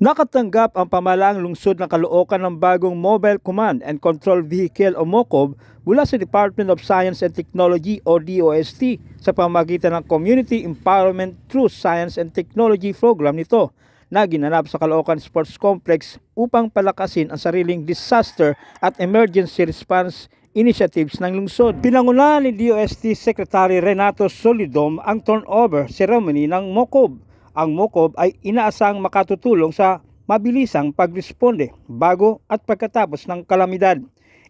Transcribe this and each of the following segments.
Nakatanggap ang pamahalaang lungsod ng Caloocan ng bagong Mobile Command and Control Vehicle o MOCOV mula sa Department of Science and Technology o DOST sa pamamagitan ng Community Empowerment Through Science and Technology program nito na ginanap sa Caloocan Sports Complex upang palakasin ang sariling disaster at emergency response initiatives ng lungsod. Pinangunahan ni DOST Secretary Renato Solidom ang turnover ceremony ng MOCOV. Ang MOCOV ay inaasang makatutulong sa mabilisang pagresponde bago at pagkatapos ng kalamidad.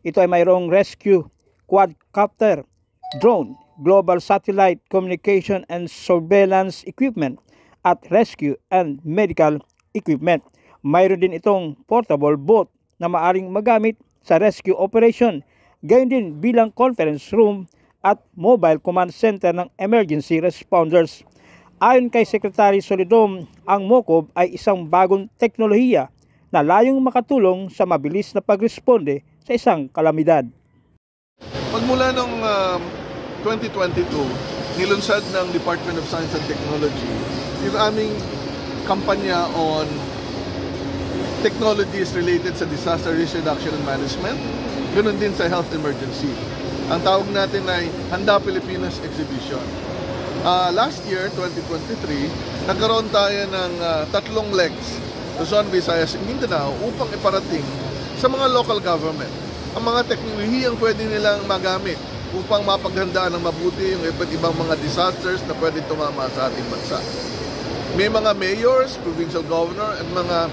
Ito ay mayroong rescue, quadcopter, drone, global satellite communication and surveillance equipment at rescue and medical equipment. Mayroon din itong portable boat na maaring magamit sa rescue operation, gayon din bilang conference room at mobile command center ng emergency responders. Ayon kay Secretary Solidom, ang MOCOV ay isang bagong teknolohiya na layong makatulong sa mabilis na pagresponde sa isang kalamidad. Magmula noong 2022, nilunsad ng Department of Science and Technology yung aming kampanya on technologies related sa disaster risk reduction and management, ganoon din sa health emergency. Ang tawag natin ay Handa Pilipinas Exhibition. Last year, 2023, nagkaroon tayo ng tatlong legs, Luzon, Visayas, and Mindanao upang iparating sa mga local government ang mga teknolohiyang pwede nilang magamit upang mapaghandaan ng mabuti yung iba't ibang mga disasters na pwede tumama sa ating bansa. May mga mayors, provincial governor, at mga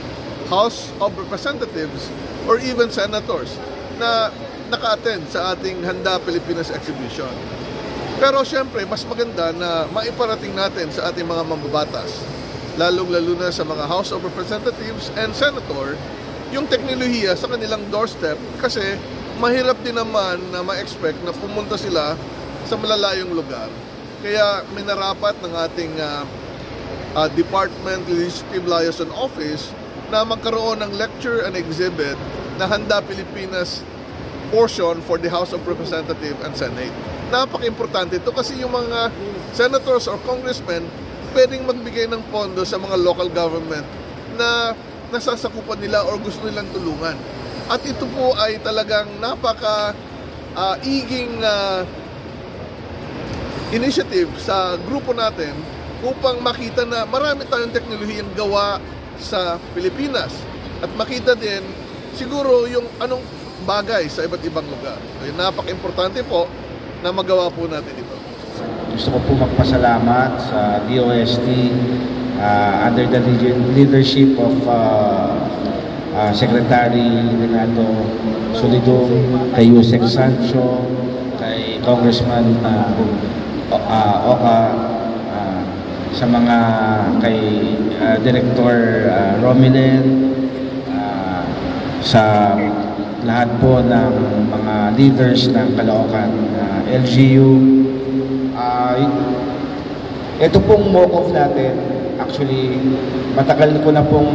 House of Representatives or even senators na naka-attend sa ating Handa Pilipinas Exhibition. Pero siyempre, mas maganda na maiparating natin sa ating mga mambabatas, lalong-lalo na sa mga House of Representatives and Senator, yung teknolohiya sa kanilang doorstep kasi mahirap din naman na ma-expect na pumunta sila sa malalayong lugar. Kaya minarapat ng ating Department Legislative Liaison Office na magkaroon ng lecture and exhibit na Handa Pilipinas portion for the House of Representatives and Senate. Napaka-importante ito kasi yung mga senators or congressmen pwedeng magbigay ng pondo sa mga local government na nasasakupan nila or gusto nilang tulungan. At ito po ay talagang napaka-iging initiative sa grupo natin upang makita na marami tayong teknolohiyang gawa sa Pilipinas at makita din siguro yung anong bagay sa iba't ibang lugar. Ay, napaka-importante po na magawa po natin ito. Gusto ko po magpasalamat sa DOST under the leadership of Secretary Renato Solidom, kay Yusek Sancho, kay Congressman Oka, sa mga kay Director Rominen, sa lahat po ng mga leaders ng Caloocan LGU. Ito pong MOCOV natin, actually matagal ko na pong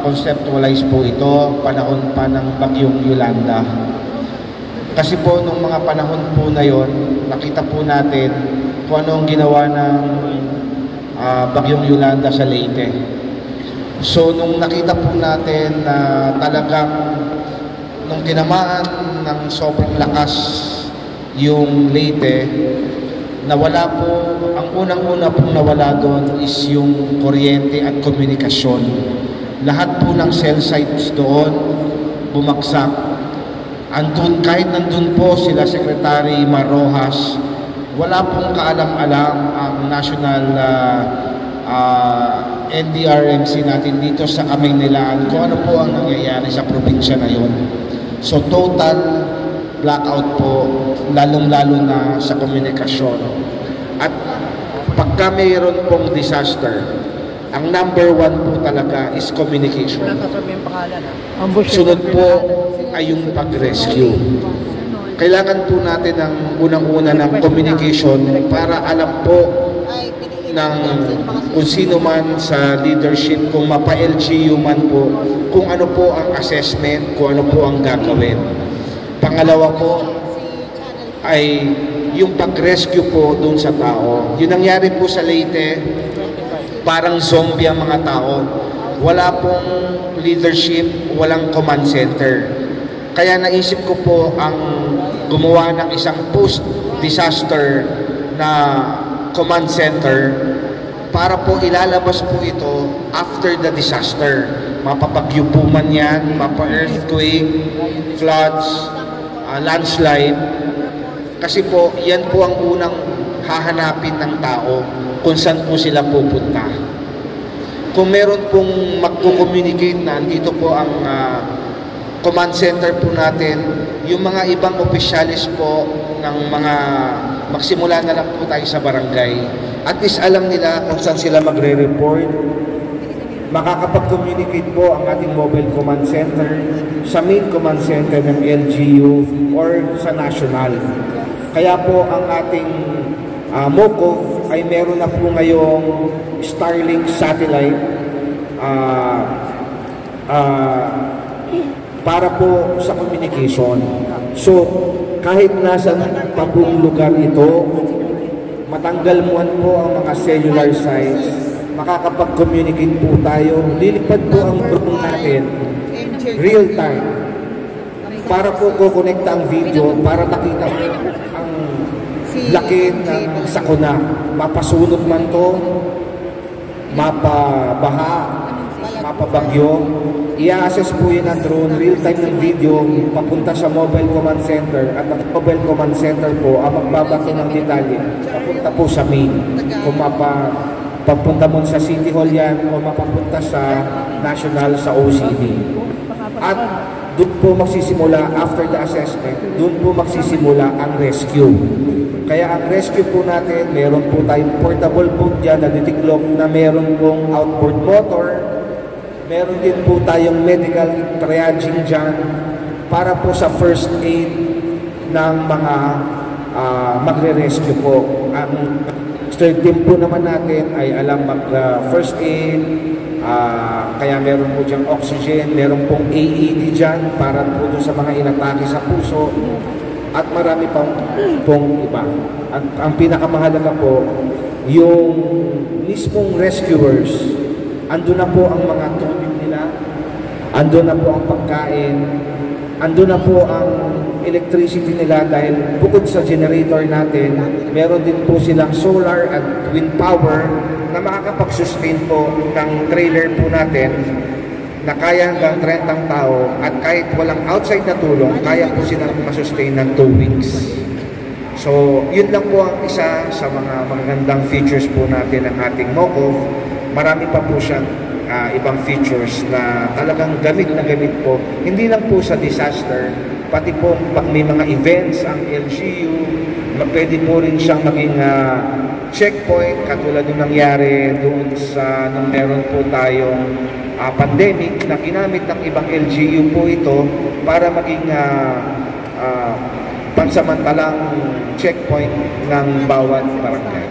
conceptualize po ito, panahon pa ng Bagyong Yolanda. Kasi po nung mga panahon po na yon, nakita po natin kung anong ginawa ng Bagyong Yolanda sa Leyte. So nung nakita po natin na talagang nung tinamaan ng sobrang lakas yung Leyte, nawala po, ang unang-una pong nawala doon is yung kuryente at komunikasyon. Lahat po ng cell sites doon bumagsak. Andun, kahit nandun po sila Secretary Mar Rojas, wala pong kaalam-alam ang National NDRMC natin dito sa Kamaynilaan kung ano po ang nangyayari sa probinsya na yun. So total blackout po, lalong-lalo na sa komunikasyon. At pagka mayroon pong disaster, ang number one po talaga is communication. Sunod po ay yung pag-rescue. Kailangan po natin ng unang-una ng communication para alam po ng kung sino man sa leadership, kung mapa-LGU man po, kung ano po ang assessment, kung ano po ang gagawin. Pangalawa po ay yung pag-rescue po doon sa tao. Yung nangyari po sa Leyte, parang zombie ang mga tao. wala pong leadership, walang command center. Kaya naisip ko po ang gumawa ng isang post-disaster na command center para po ilalabas po ito after the disaster. Mapapagyo po man yan, mapa-earthquake, floods, landslide. Kasi po, yan po ang unang hahanapin ng tao kung saan po sila pupunta. Kung meron pong magko-communicate na, dito po ang command center po natin, yung mga ibang opisyalis po ng mga, magsimula na lang po tayo sa barangay. At least alam nila kung saan sila magre-report. Makakapag-communicate po ang ating mobile command center sa main command center ng LGU or sa national. Kaya po ang ating MOCOV ay meron na po ngayong Starlink satellite para po sa communication. So, kahit nasa pabong lugar ito, matanggal mo po ang mga cellular sites, makakapag-communicate po tayo, lilipad po ang drone natin real time para po kukonekta ang video para makita mo ang laki ng sakuna. Mapasunod man to, mapabaha, mapabagyo, i-assess po yun ang drone, real time ng video, papunta sa mobile command center, at ang mobile command center po ang magbabato ng detalye papunta po sa main. Kung papunta mo sa City Hall yan o mapapunta sa National, sa OCD. At doon po magsisimula, after the assessment, doon po magsisimula ang rescue. Kaya ang rescue po natin, meron po tayong portable boat dyan na nitiklop na meron pong outboard motor. Meron din po tayong medical triaging dyan para po sa first aid ng mga magre-rescue po. Ang third team po naman natin ay alam mag-first aid, kaya meron po dyan oxygen, meron pong AED dyan para po doon sa mga inatake sa puso, at marami pong iba. Ang pinakamahalaga po, yung mismong rescuers, andun na po ang mga tubig nila, andun na po ang pagkain, andun na po ang electricity nila dahil bukod sa generator natin, meron din po silang solar at wind power na makakapag-sustain po ng trailer po natin na kaya hanggang 30 tao, at kahit walang outside na tulong, kaya po silang masustain ng 2 weeks. So, yun lang po ang isa sa mga magandang features po natin ng ating MOCOV. Marami pa po siyang ibang features na talagang gamit na gamit po. Hindi lang po sa disaster, pati po pag may mga events ang LGU, pwede po rin siyang maging checkpoint, katulad ng nangyari doon sa nung meron po tayong pandemic na ginamit ng ibang LGU po ito para maging pansamantalang checkpoint ng bawat barangay.